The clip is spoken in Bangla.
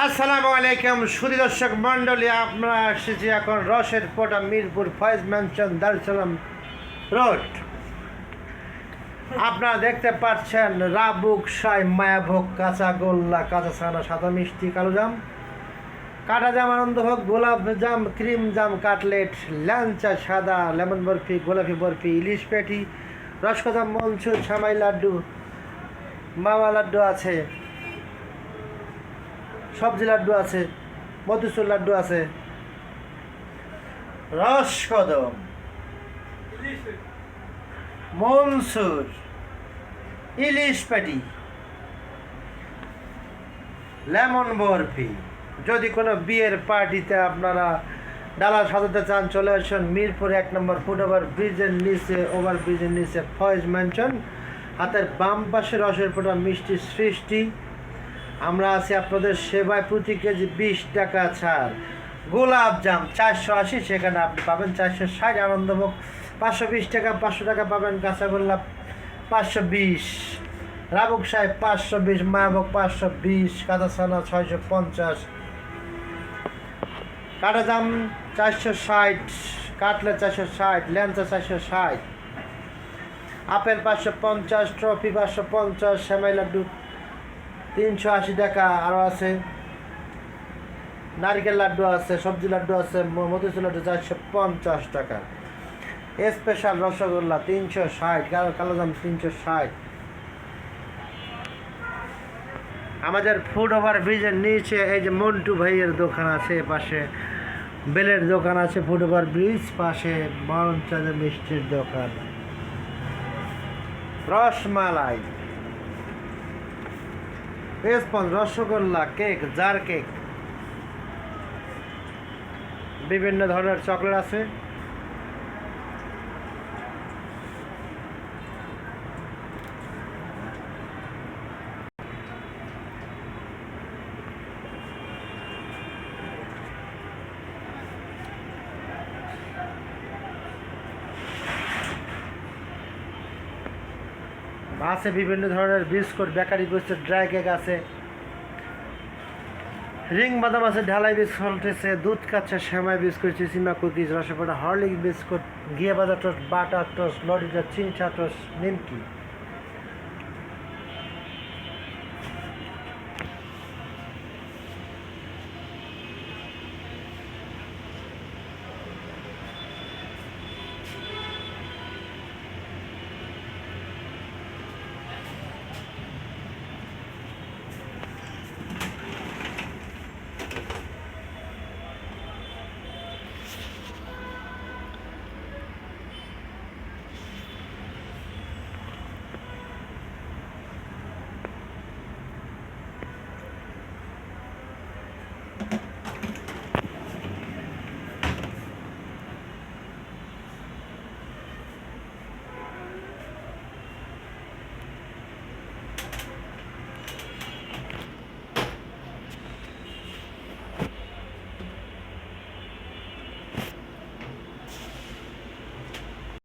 আসসালামু আলাইকুম সুধী দর্শক মণ্ডলী, আপনারা এসেছি এখন রসের পোটা মিরপুর ফয়েজ ম্যানশন দারুসালাম রোড। আপনারা দেখতে পাচ্ছেন রাবুক সাই মায়াভোগ কাঁচা গোল্লা কাঁচা ছানা সাদা মিষ্টি কালো জাম কাটা জাম আনন্দভোগ গোলাপ জাম ক্রিম জাম কাটলেট ল্যাংচা সাদা লেমন বরফি গোলাপি বরফি ইলিশ পেটি রসকদম মনসুর ছামাই লাড্ডু মাওয়া লাড্ডু আছে, সবজি লাড্ডু আছে, মধুচুর লাড্ডু আছে, রসকদম মনসুর ইলিশ পেটি লেমন বরফি। যদি কোনো বিয়ের পার্টিতে আপনারা ডালা সাজাতে চান চলে আসুন মিরপুর 1 নম্বর ফুটওভার ব্রিজের নিচে, ওভার ব্রিজের নিচে ফয়েজ ম্যানশন, হাতের বাম পাশে রসের পোটা মিষ্টি সৃষ্টি। আমরা আছি আপনাদের সেবায়, প্রতি কেজি 20 টাকা ছাড়। গোলাপ জাম 480, সেখানে আপনি পাবেন 460। আনন্দভোগ 520 টাকা, 500 টাকা পাবেন কাঁচাগোল্লা 520, রাবুক সাহেব 520, মায়াভোগ 520, কাঁচা ছানা 650, কাটা জাম 460, কাটলেট 460, ল্যাংচা 460, আপেল 550, ট্রফি 550, সেমাই লাড্ডু 380 টাকা। আরও আছে নারকেল লাড্ডু আছে, সবজি লাড্ডু আছে, মধুচুর লাড্ডু 450 টাকা। স্পেশাল রসগোল্লা 360, কালোজাম 360। আমাদের ফুড ওভার ব্রিজের নিচে এই যে মন্টু ভাইয়ের দোকান আছে, পাশে বেলের দোকান আছে, ফুড ওভার ব্রিজ পাশে মরণচাঁদের মিষ্টির দোকান, rasmalai, sponge, rasgulla, cake, jar cake, বিভিন্ন ধরনের চকলেট আছে। আছে বিভিন্ন ধরনের biscuit, bakery biscuit, dry cake আছে, রিং বাদাম আছে, ঢালাই বিস্কুট আছে, দুধ কাচ্চা, সেমাই বিস্কুট, চিচিমা কুকিজ, রসপোটা, হরলিক্স বিস্কুট, ঘিয়ে ভাজা টোস্ট, বাটার টোস্ট, লডিটা, চিংচা টোস্ট, নিমকি।